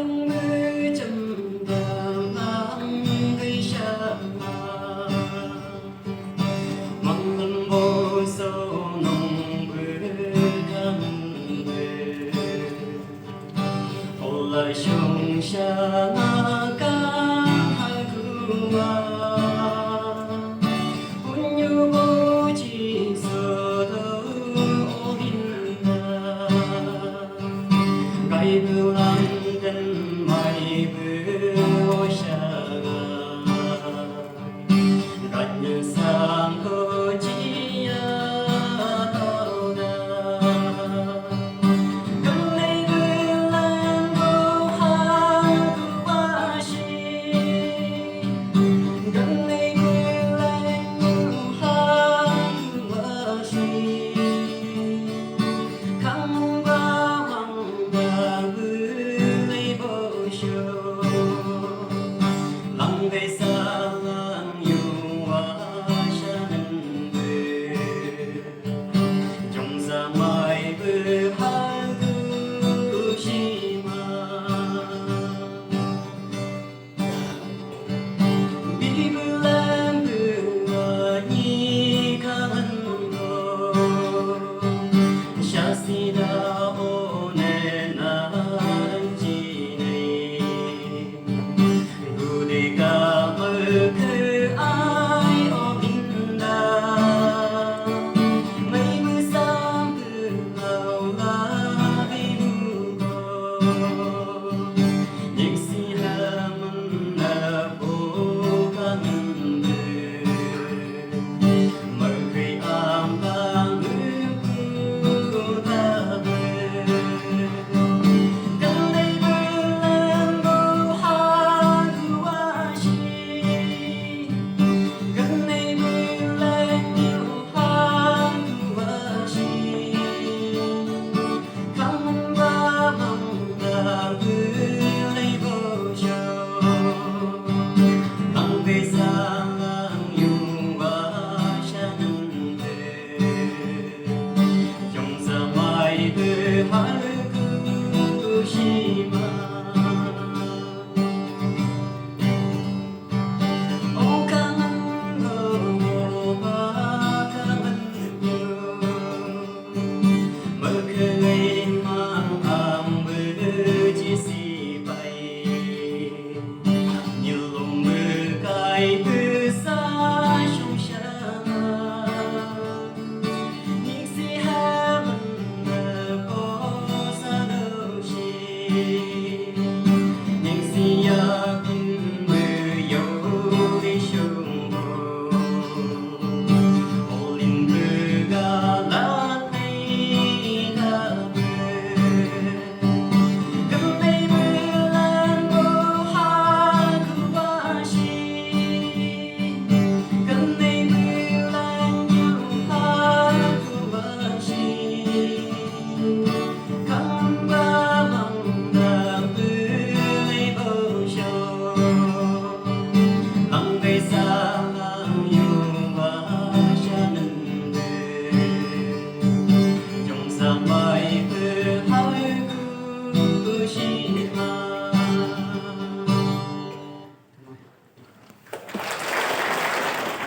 lòng mưa trầm đàm mang gây xa mong tâm vô sâu nồng bữa căng về ô lại sông xa ca hai gua unyu vô chỉ sợ đâu ô hinda gai bưu lang gần mai bưu xa gạt như sang cô chi tao da gần đây bưu lang vô hàng qua shi gần đây bưu lang vô hàng qua shi khăng ba măng ba bưu lấy bầu show lăng gây xa lăng yêu hoa shan bê trong ra mai bê hai bưu shi ma bi bưu lang bưu nhi khăn go shasi da o ne na chi nei gu de ka mơ khư ai o bin da mấy mưa sáng từ lâu la bi bu go những si ha mân na bo ka ngân de mơ khi am bang ư ta về gần đây bưu lang vô hàng qua shi gần đây bưu lang vô hàng qua shi khăng ba mong ta bưu lấy vô show lăng gây xa lăng yêu hoa shan bê trong giờ mai bê hai cứ shi ma ô ca ngân ngờ ba ca ngân nhiều mơ khơi mang am bê chỉ si bay như lòng mưa cay từ xa sông xa những si ha mình có xa đâu chi